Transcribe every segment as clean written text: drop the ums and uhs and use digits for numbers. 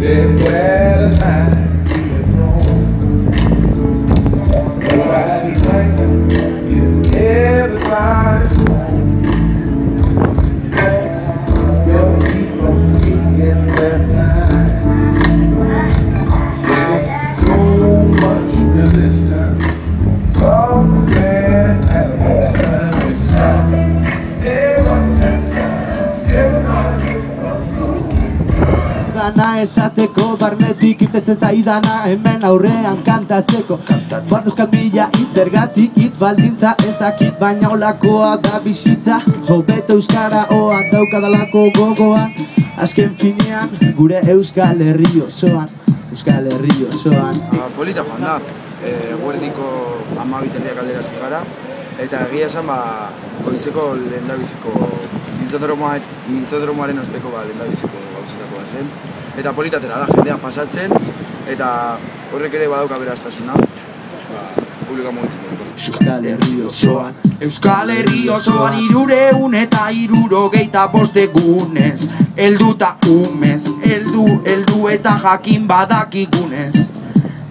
There's where the nights being thrown. Nobody's drinking, everybody's home. Young people speaking their minds. There's so much resistance from the man at the sun is sun. Dana esateko, barnetik itetzen zaidana hemen aurrean kantatzeko. Bat euskal mila itzergatik hitz baldintza ez dakit, baina olakoa da bizitza. Hobeto euskara oan daukadalako gogoan, azken finean gure Euskal Herri osoan. Euskal Herri osoan. Polita joan da, guerdiko 12 erdiak aldera zigara, eta egia esan goizeko lehendabiziko mintzodromoaren osteko lehendabiziko gauzetakoa zen. Eta politatera da, jendean pasatzen, eta horrek ere badauka beraztasuna, publika mugitzen dugu. Euskal Herri osoan. Euskal Herri osoan 375 egunez, helduta umez, heldu eta jakin badakigunez.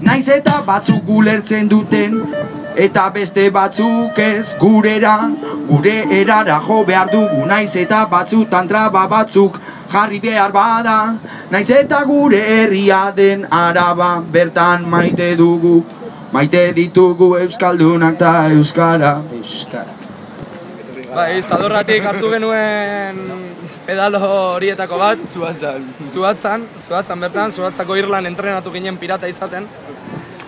Naiz eta batzuk ulertzen duten, eta beste batzuk ez, gure erara jo behar dugu. Naiz eta batzutan traba batzuk jarri behar bada, naiz eta gure herria den Araba bertan maite dugu. Maite ditugu euskaldunak eta euskara. Bai, zadorratik hartu genuen pedalo horietako bat. Zuhatzan bertan, Zuhatzako Irlan entrenatu ginen pirata izaten.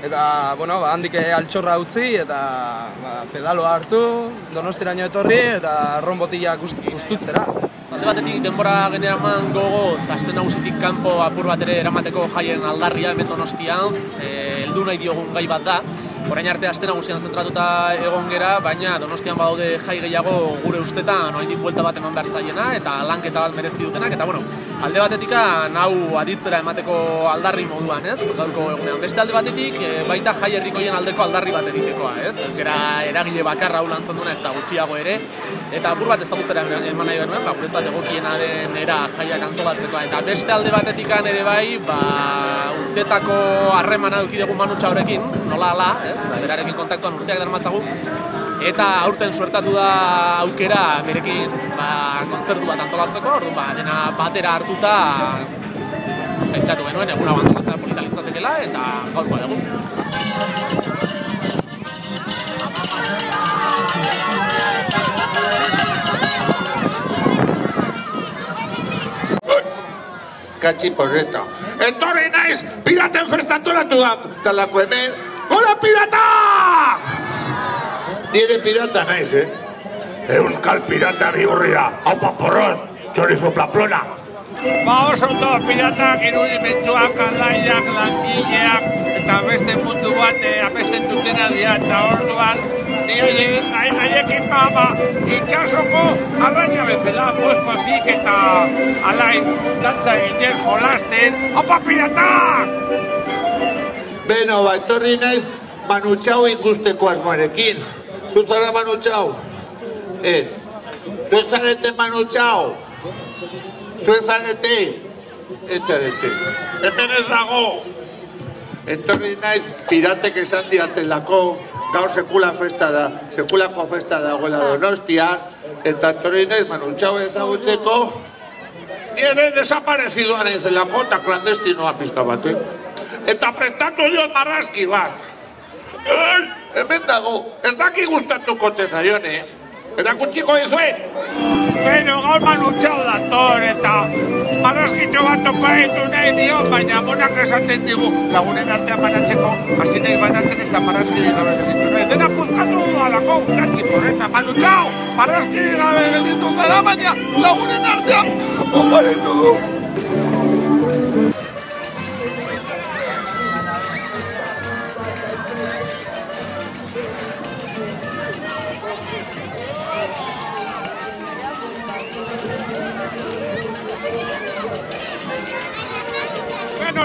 Eta, bueno, handik altxorra utzi eta pedaloa hartu, Donostiraino etorri eta ronbotilak ustutzera. Alde batetik denbora generaman gogoz, aste nagusitik kanpo apur bat ere eramateko jaien aldarria hemen Donostian, heldu nahi diogun gai bat da. Orain arte aste nagusian zentratuta egon gera, baina Donostian badaude jai gehiago gure ustetan oraindik buelta bat eman behar zaiena eta lanketa bat merezi dutenak, eta bueno, alde batetik hau aditzera emateko aldarri moduan, ez? Gaurko egunean. Beste alde batetik baita jai herrikoien aldeko aldarri bat egitekoa, ez? Ez gera eragile bakarra hau lantzen duena, ez da gutxiago ere, eta apur bat ezagutzera eman nahi genuen, guretzat egokiena den era jaiak antolatzekoa, eta beste alde batetik ere bai, urtetako harremana eduki dugu Manu Txaurekin, nola ala, ez? Berarekin kontaktuan urteak darmatzagu, eta aurten suertatu da aukera berekin kontzertu bat antolatzeko, orduan dena batera hartuta pentsatu genuen eguna antolatzea polita litzatekeela, eta gaurkoa dugu. Katxi porreta. Etorri naiz, piraten festa antolatu dalako hemen. Hola, pirata! Nire pirata naiz, Euskal pirata bihurria. Haupa porron, txorizo plaplona. Oso ondo, piratak irudimentsuak, aldaiak, langileak, eta beste mundu bat abesten dutena dira, eta orduan, haiekin itxasoko arraina bezala, pospozik eta alain dantza egiten jolasten. Opa, piratak! Beno, etorri naiz Manu Txau ikusteko asmoarekin. Zuzara Manu Txau? Zuzarete Manu Txau? Zuzarete? Etxarete. Hemen ez dago. Etorri naiz piratek esan diatelako, gaur sekulako festa dagoela Donostian, eta etorri naiz Manu Txau ezagutzeko, nire desaparezidoa naizelako eta klandestinoa pizka bat, Eta prestatu diot marrazki bat. Hemen dago, ez daki gustatuko tezaione, eta kutsiko dizuet. Beno, gaur Manu Txau dator eta marrazkitxo bat oparitu nahi dio, baina monak esaten digu lagunen artean banatzeko, hasi nahi banatzen eta marrazki gabe gelditu nahi. Dena puzkatu dualako, katxi porreta, Manu Txau, marrazki gabe gelditu gara, baina lagunen artean oparitu du.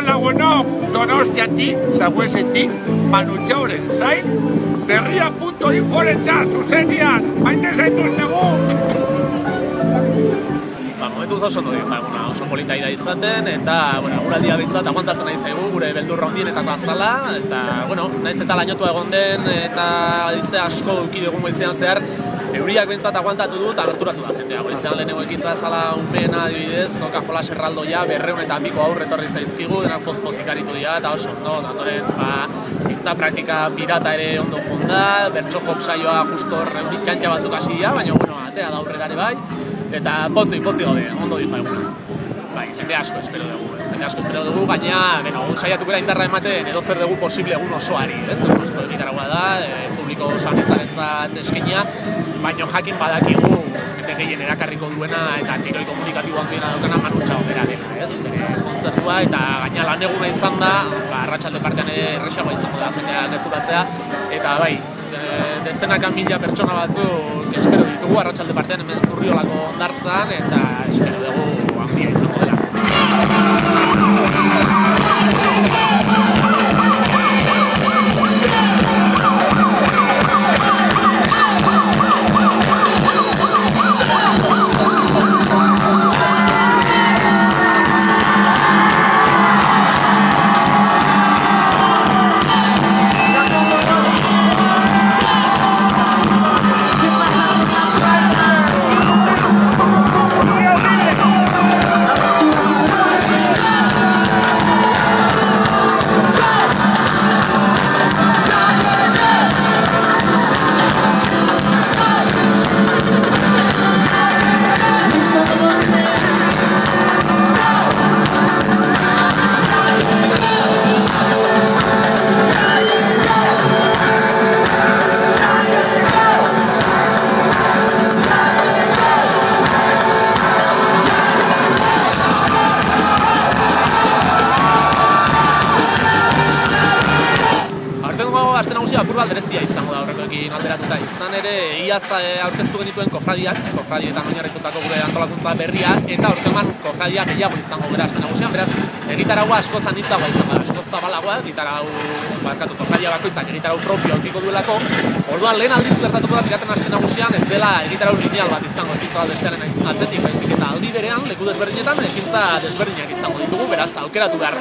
Lagunok, Donostiatik, Zabuesetik, Manu Txauren zain, berria.inforentza, zuzenian, maite zaituztegu! momentuz oso ondo dio, oso polita da izaten, eta, bueno, guraldia bintzat aguantatzen nahi zaigu, gure beldurra hondienetako azala, eta, bueno, naiz eta lainotua egon den, eta dize asko duki dugun goizean zehar, euriak bintzat aguantatu du eta aberturatu da jendea. Goizean lehenengo ekintza ezala unmena adibidez, Oka Jolas erraldoia, 200 aurre etorri zaizkigu, denak pozik aritu dira, eta oso ondo, ondoren, pintza praktika pirata ere ondo jonda, bertso jok saioa justo reunit kantxa batzuk hasi dira, baina, bueno, atea da aurrera ere bai, eta pozik gaude, ondo dijo eguna. Bai, jende asko espero dugu, gaina, saiatuko era indarra ematen edo zer dugu posible egun osoari, ez? Egun oso egitaragua da, publiko osoan eskenia, baina jakin badakigu jende gehien erakarriko duena eta tiroi komunikatibo handiena daukana Manu Txao bera dela, ez? Bere kontzertua eta gaina lan eguna izan da, arratsalde partean erresagoa izango da jendea gerturatzea, eta bai, dezenaka mila pertsona batzuk espero ditugu arratsalde partean hemen Zurriolako hondartzan, eta espero dugu handia izango dela. Aurkeztu genituen kofradietan oinarritutako gure antolakuntza berria, eta aurkeman kofradia gehiago izango gara aste nagusian, beraz, egitaragua asko zanitzagoa izango da, asko zabalagoa, kofradia bakoitzak egitarau propio aurkiko duelako, orduan lehen aldiz gertatuko da piraten aste nagusian, ez dela egitarau lineal bat izango, ekintza bat bestearen atzetik, baizik eta aldi berean, leku desberdinetan, ekintza desberdinak izango ditugu, beraz, aukeratu behar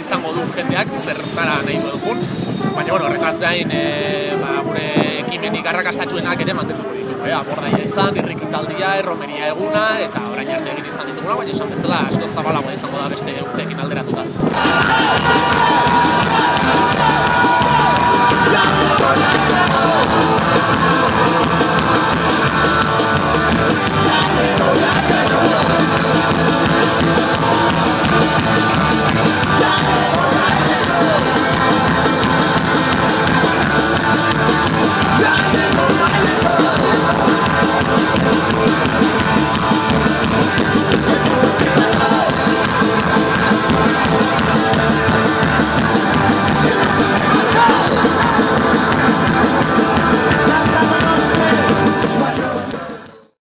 izango du jendeak, zertara nahi dugun, baina, bueno, horretaz gain, gure ekimenik arrakastatxuenak ere mantenduko ditugu. Abordaia izan, irrikitaldia, erromeria eguna, eta orain arte egin izan dituguna, baina esan bezala asko zabalagoa izango da beste urteekin alderatuta.